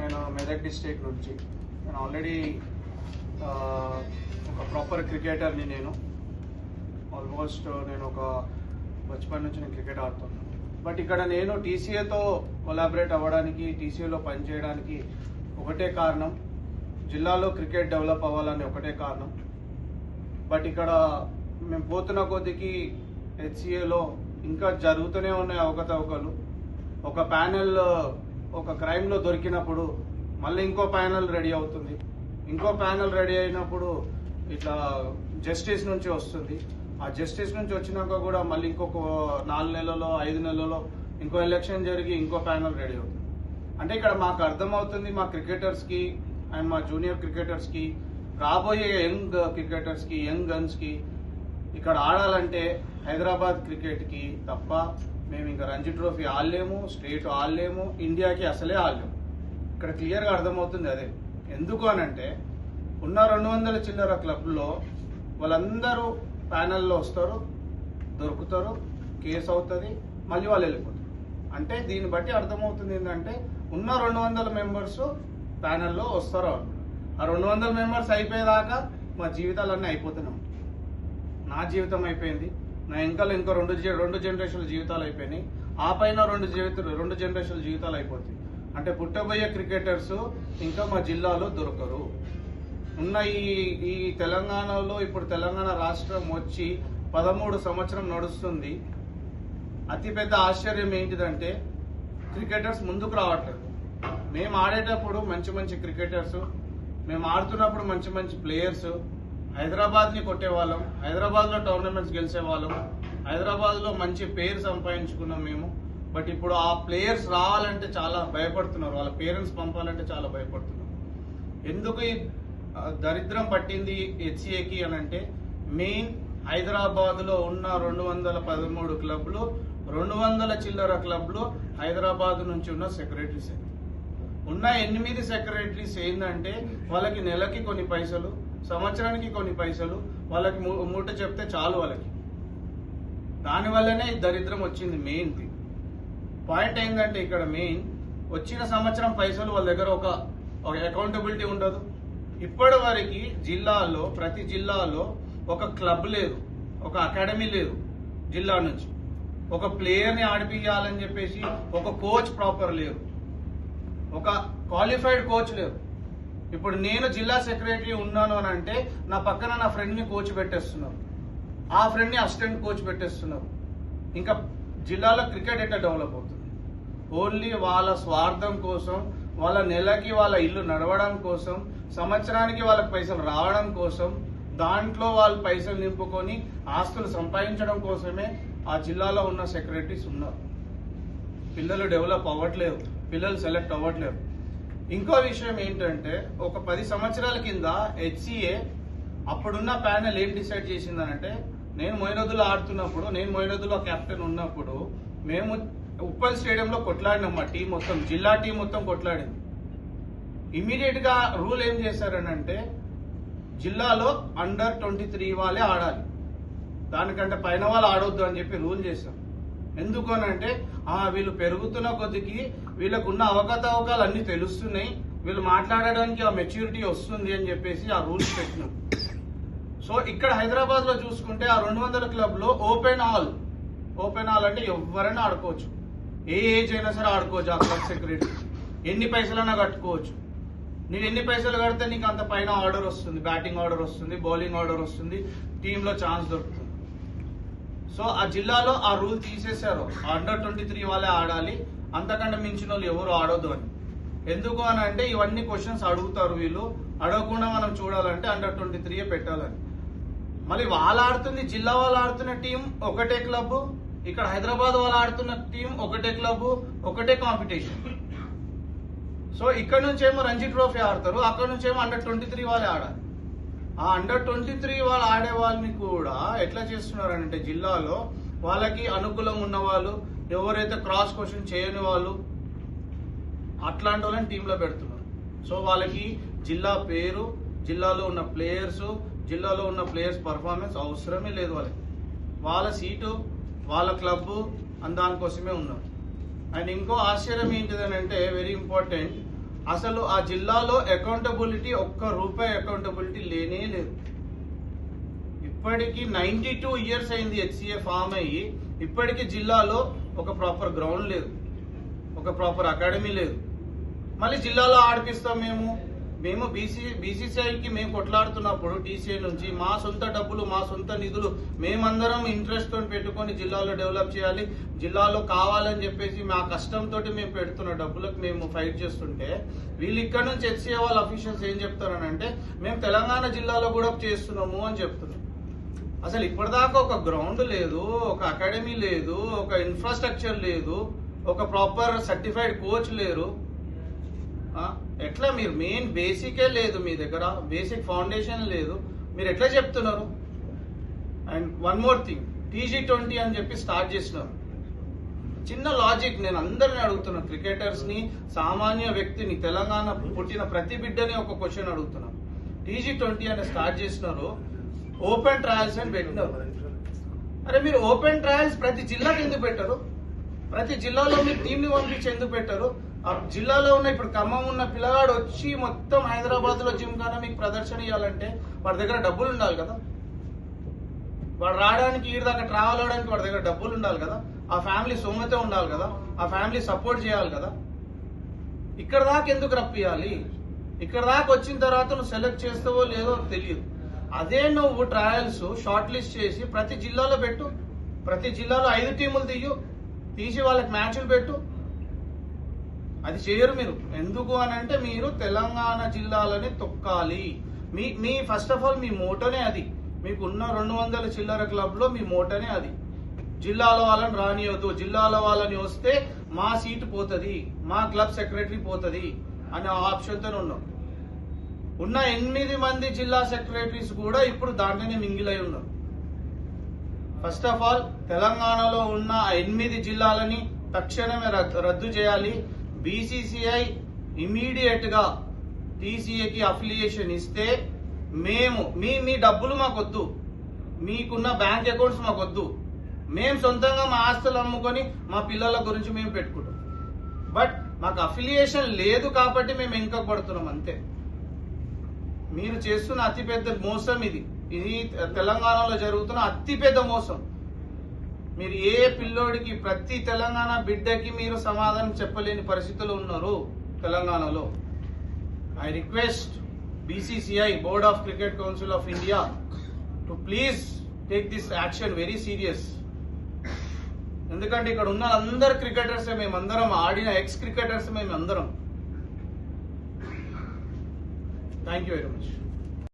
నేను మెదక్ డిస్ట్రిక్ట్ నుంచి. నేను ఆల్రెడీ ఒక ప్రాపర్ క్రికెటర్ని. నేను ఆల్మోస్ట్ నేను ఒక బచ్పన్ నుంచి నేను క్రికెట్ ఆడుతున్నాను. బట్ ఇక్కడ నేను టీసీఏతో కొలాబరేట్ అవ్వడానికి, టీసీఏలో పనిచేయడానికి ఒకటే కారణం, జిల్లాలో క్రికెట్ డెవలప్ అవ్వాలని ఒకటే కారణం. బట్ ఇక్కడ మేము పోతున్న కొద్దికి హెచ్సిఏలో ఇంకా జరుగుతూనే ఉన్నాయి అవకతవకలు. ఒక ప్యానెల్ ఒక క్రైమ్లో దొరికినప్పుడు మళ్ళీ ఇంకో ప్యానెల్ రెడీ అవుతుంది, ఇంకో ప్యానెల్ రెడీ అయినప్పుడు ఇట్లా జస్టిస్ నుంచి వస్తుంది. ఆ జస్టిస్ నుంచి వచ్చినాక కూడా మళ్ళీ ఇంకొక 4 నెలలో 5 నెలలో ఇంకో ఎలక్షన్ జరిగి ఇంకో ప్యానెల్ రెడీ అవుతుంది. అంటే ఇక్కడ మాకు అర్థమవుతుంది, మా క్రికెటర్స్కి అండ్ మా జూనియర్ క్రికెటర్స్కి, రాబోయే యంగ్ క్రికెటర్స్కి, యంగ్ గన్స్కి ఇక్కడ ఆడాలంటే హైదరాబాద్ క్రికెట్కి తప్ప మేము ఇంకా రంజీ ట్రోఫీ ఆడలేము, స్టేట్ ఆడలేము, ఇండియాకి అసలే ఆడలేము. ఇక్కడ క్లియర్గా అర్థమవుతుంది అదే. ఎందుకు అనంటే ఉన్న 200 చిల్లర క్లబ్లో వాళ్ళందరూ ప్యానెల్లో వస్తారు, దొరుకుతారు, కేసు అవుతుంది, మళ్ళీ వాళ్ళు వెళ్ళిపోతారు. అంటే దీన్ని బట్టి అర్థమవుతుంది ఏంటంటే ఉన్న 200 మెంబర్స్ ప్యానెల్లో వస్తారు. ఆ 200 మెంబర్స్ అయిపోయేదాకా మా జీవితాలన్నీ అయిపోతున్నాం. నా జీవితం అయిపోయింది, నా ఇంకో 2 జనరేషన్ల జీవితాలు అయిపోయినాయి, ఆ పైన 2 జనరేషన్ల జీవితాలు అయిపోతాయి. అంటే పుట్టబోయే క్రికెటర్స్ ఇంకా మా జిల్లాలో దొరకరు. ఉన్న ఈ తెలంగాణలో ఇప్పుడు తెలంగాణ రాష్ట్రం వచ్చి 13 సంవత్సరం నడుస్తుంది. అతిపెద్ద ఆశ్చర్యం ఏంటిదంటే క్రికెటర్స్ ముందుకు రావట్లేదు. మేము ఆడేటప్పుడు మంచి క్రికెటర్స్, మేము ఆడుతున్నప్పుడు మంచి ప్లేయర్స్ హైదరాబాద్ని కొట్టేవాళ్ళం, హైదరాబాద్లో టోర్నమెంట్స్ గెలిచేవాళ్ళం, హైదరాబాద్లో మంచి పేరు సంపాదించుకున్నాం మేము. బట్ ఇప్పుడు ఆ ప్లేయర్స్ రావాలంటే చాలా భయపడుతున్నారు, వాళ్ళ పేరెంట్స్ పంపాలంటే చాలా భయపడుతున్నారు. ఎందుకు ఈ దరిద్రం పట్టింది హెచ్సిఏకి అని అంటే మెయిన్ హైదరాబాద్లో ఉన్న 213 క్లబ్లు, 200 చిల్లర క్లబ్లు హైదరాబాద్ నుంచి ఉన్న సెక్రటరీస్. ఉన్న 8 సెక్రటరీస్ ఏంటంటే వాళ్ళకి నెలకి కొన్ని పైసలు, సంవత్సరానికి కొన్ని పైసలు, వాళ్ళకి మూట చెప్తే చాలు వాళ్ళకి. దానివల్లనే ఈ దరిద్రం వచ్చింది. మెయిన్ పాయింట్ ఏంటంటే ఇక్కడ మెయిన్ వచ్చిన సంవత్సరం పైసలు వాళ్ళ దగ్గర ఒక అకౌంటబిలిటీ ఉండదు. ఇప్పటి వరకు జిల్లాలో ప్రతి జిల్లాలో ఒక క్లబ్ లేదు, ఒక అకాడమీ లేదు, జిల్లా నుంచి ఒక ప్లేయర్ని ఆడిపియాలని చెప్పేసి ఒక కోచ్ ప్రాపర్ లేరు, ఒక క్వాలిఫైడ్ కోచ్ లేరు. ఇప్పుడు నేను జిల్లా సెక్రటరీ ఉన్నాను అని అంటే నా పక్కన నా ఫ్రెండ్ని కోచ్ పెట్టేస్తున్నారు, ఆ ఫ్రెండ్ని అసిస్టెంట్ కోచ్ పెట్టేస్తున్నారు. ఇంకా జిల్లాలో క్రికెట్ ఎట్లా డెవలప్ అవుతుంది? ఓన్లీ వాళ్ళ స్వార్థం కోసం, వాళ్ళ నెలకి వాళ్ళ ఇల్లు నడవడం కోసం, సంవత్సరానికి వాళ్ళకి పైసలు రావడం కోసం, దాంట్లో వాళ్ళు పైసలు నింపుకొని ఆస్తులు సంపాదించడం కోసమే ఆ జిల్లాలో ఉన్న సెక్రటరీస్ ఉన్నారు. పిల్లలు డెవలప్ అవ్వట్లేదు, పిల్లలు సెలెక్ట్ అవ్వట్లేదు. ఇంకో విషయం ఏంటంటే ఒక 10 సంవత్సరాల కింద హెచ్సిఏ అప్పుడున్న ప్యానెల్ ఏం డిసైడ్ చేసిందనంటే, నేను మొయినదుల్లో ఆడుతున్నప్పుడు, నేను మొయినదుల్లో కెప్టెన్ ఉన్నప్పుడు మేము ఉప్పల్ స్టేడియంలో కొట్లాడినాం. మా టీం మొత్తం, జిల్లా టీం మొత్తం కొట్లాడింది. ఇమీడియట్ గా రూల్ ఏం చేశారనంటే జిల్లాలో అండర్ 23 వాళ్ళే ఆడాలి, దానికంటే పైన వాళ్ళు ఆడొద్దు అని చెప్పి రూల్ చేశాం. ఎందుకు అనంటే వీళ్ళు పెరుగుతున్న కొద్దికి వీళ్ళకున్న అవకతవకాలు అన్ని తెలుస్తున్నాయి, వీళ్ళు మాట్లాడడానికి ఆ మెచ్యూరిటీ వస్తుంది అని చెప్పేసి ఆ రూల్స్ పెట్టినాం. సో ఇక్కడ హైదరాబాద్ లో చూసుకుంటే ఆ 200 క్లబ్ లో ఓపెన్ ఆల్ అంటే ఎవరైనా ఆడుకోవచ్చు, ఏ ఏజ్ అయినా సరే ఆడుకోవచ్చు. ఆ క్లబ్ సెక్రటరీ ఎన్ని పైసలైనా కట్టుకోవచ్చు. నీకు ఎన్ని పైసలు కడితే నీకు అంత పైన ఆర్డర్ వస్తుంది, బ్యాటింగ్ ఆర్డర్ వస్తుంది, బౌలింగ్ ఆర్డర్ వస్తుంది, టీంలో ఛాన్స్ దొరుకుతుంది. సో ఆ జిల్లాలో ఆ రూల్ తీసేశారు, అండర్ 23 వాళ్ళే ఆడాలి, అంతకంటే మించిన వాళ్ళు ఎవరు ఆడొద్దు అని. ఎందుకు అని అంటే ఇవన్నీ క్వశ్చన్స్ అడుగుతారు వీళ్ళు, అడగకుండా మనం చూడాలంటే అండర్ 23 పెట్టాలని. మళ్ళీ వాళ్ళు ఆడుతుంది, జిల్లా వాళ్ళు ఆడుతున్న టీం ఒకటే క్లబ్, ఇక్కడ హైదరాబాద్ వాళ్ళు ఆడుతున్న టీం ఒకటే క్లబ్, ఒకటే కాంపిటీషన్. సో ఇక్కడ నుంచేమో రంజీ ట్రోఫీ ఆడతారు, అక్కడ నుంచేమో అండర్ 23 వాళ్ళే ఆడాలి. ఆ అండర్ 23 వాళ్ళు ఆడే వాళ్ళని కూడా ఎట్లా చేస్తున్నారంటే జిల్లాలో వాళ్ళకి అనుకూలం ఉన్న వాళ్ళు, ఎవరైతే క్రాస్ క్వశ్చన్ చేయని వాళ్ళు, అట్లాంటి వాళ్ళని టీంలో పెడుతున్నారు. సో వాళ్ళకి జిల్లా పేరు, జిల్లాలో ఉన్న ప్లేయర్స్ పర్ఫార్మెన్స్ అవసరమే లేదు వాళ్ళకి. వాళ్ళ సీటు, వాళ్ళ క్లబ్ దానికోసమే ఉన్నారు. అండ్ ఇంకో ఆశ్చర్యం ఏంటిదని అంటే వెరీ ఇంపార్టెంట్, అసలు ఆ జిల్లాలో అకౌంటబిలిటీ, ఒక్క రూపాయి అకౌంటబిలిటీ లేనే లేదు. ఇప్పటికీ 92 ఇయర్స్ అయింది హెచ్సిఏ ఫామ్ అయ్యి, ఇప్పటికీ జిల్లాలో ఒక ప్రాపర్ గ్రౌండ్ లేదు, ఒక ప్రాపర్ అకాడమీ లేదు. మళ్ళీ జిల్లాలో ఆడిపిస్తాం మేము బీసీసీఐకి మేము కొట్లాడుతున్నప్పుడు టీసీఐ నుంచి మా సొంత డబ్బులు, మా సొంత నిధులు మేమందరం ఇంట్రెస్ట్ తో పెట్టుకొని జిల్లాలో డెవలప్ చేయాలి, జిల్లాలో కావాలని చెప్పేసి మా కష్టంతో మేము పెడుతున్న డబ్బులకు మేము ఫైట్ చేస్తుంటే, వీళ్ళు ఇక్కడ నుంచి హెచ్సిఏ వాళ్ళ అఫీషియల్స్ ఏం చెప్తారనంటే మేము తెలంగాణ జిల్లాలో కూడా చేస్తున్నాము అని చెప్తున్నారు. అసలు ఇప్పటిదాకా ఒక గ్రౌండ్ లేదు, ఒక అకాడమీ లేదు, ఒక ఇన్ఫ్రాస్ట్రక్చర్ లేదు, ఒక ప్రాపర్ సర్టిఫైడ్ కోచ్ లేరు. ఎట్లా మీరు మెయిన్ బేసికే లేదు, మీ దగ్గర బేసిక్ ఫౌండేషన్ లేదు, మీరు ఎట్లా చెప్తున్నారు? And one more thing, TG20 అని చెప్పి స్టార్ట్ చేసినారు. చిన్న లాజిక్ నేను అందరిని అడుగుతున్నాను, క్రికెటర్స్ ని, సామాన్య వ్యక్తిని, తెలంగాణ పుట్టిన ప్రతి బిడ్డని ఒక క్వశ్చన్ అడుగుతున్నాను. TG20 అని స్టార్ట్ చేసినారు, ఓపెన్ ట్రయల్స్ అని పెట్టినారు. అరే మీరు ఓపెన్ ట్రయల్స్ ప్రతి జిల్లాకి ఎందుకు పెట్టారు? ప్రతి జిల్లాలో మీరు టీంని పంపించి ఎందుకు పెట్టారు? ఆ జిల్లాలో ఉన్న ఇప్పుడు ఖమ్మం ఉన్న పిల్లగాడు వచ్చి మొత్తం హైదరాబాద్ లో జిమ్ఖానా మీకు ప్రదర్శన ఇవ్వాలంటే వాడి దగ్గర డబ్బులు ఉండాలి కదా, వాడు రావడానికి ఈ దాకా ట్రావెల్ అవడానికి వాడి దగ్గర డబ్బులు ఉండాలి కదా, ఆ ఫ్యామిలీ సోమతే ఉండాలి కదా, ఆ ఫ్యామిలీ సపోర్ట్ చేయాలి కదా. ఇక్కడ దాకా ఎందుకు రప్పియాలి? ఇక్కడ దాకా వచ్చిన తర్వాత నువ్వు సెలెక్ట్ చేస్తావో లేదో తెలియదు. అదే నువ్వు ట్రయల్స్ షార్ట్ లిస్ట్ చేసి ప్రతి జిల్లాలో పెట్టు, ప్రతి జిల్లాలో 5 టీములు తీసి వాళ్ళకి మ్యాచ్లు పెట్టు. అది చేయరు మీరు. ఎందుకు అని అంటే మీరు తెలంగాణ జిల్లాలని తొక్కాలి. మీ ఫస్ట్ ఆఫ్ ఆల్ మీ మోటోనే అది. మీకున్న 200 చిల్లర క్లబ్ లో మీ మోటోనే అది. జిల్లాలో వాళ్ళని రానియొద్దు, జిల్లాలో వాళ్ళని వస్తే మా సీటు పోతుంది, మా క్లబ్ సెక్రటరీ పోతుంది అనే ఆప్షన్ తో ఉన్నాం. ఉన్న 8 మంది జిల్లా సెక్రటరీస్ కూడా ఇప్పుడు దాంట్లోనే మింగిలై ఉన్నారు. ఫస్ట్ ఆఫ్ ఆల్ తెలంగాణలో ఉన్న 8 జిల్లాలని తక్షణమే రద్దు చేయాలి. బీసీసీఐ ఇమీడియట్ గా టీసీఏకి అఫిలియేషన్ ఇస్తే మేము మీ డబ్బులు మాకొద్దు, మీకున్న బ్యాంక్ అకౌంట్స్ మాకొద్దు, మేము సొంతంగా మా ఆస్తులు అమ్ముకొని మా పిల్లల గురించి మేము పెట్టుకుంటాం. బట్ మాకు అఫిలియేషన్ లేదు కాబట్టి మేము ఇంకా పడుతున్నాం అంతే. మీరు చేస్తున్న అతిపెద్ద మోసం ఇది తెలంగాణలో జరుగుతున్న అతిపెద్ద మోసం. మీరు ఏ పిల్లోడికి, ప్రతి తెలంగాణ బిడ్డకి మీరు సమాధానం చెప్పలేని పరిస్థితుల్లో ఉన్నారు తెలంగాణలో. I request BCCI, Board of Cricket Council of India, to please take this action very serious. ఎందుకంటే ఇక్కడ ఉన్న అందరు క్రికెటర్స్ మేమందరం, ఆడిన ఎక్స్ క్రికెటర్స్ మేమందరం. Thank you very much.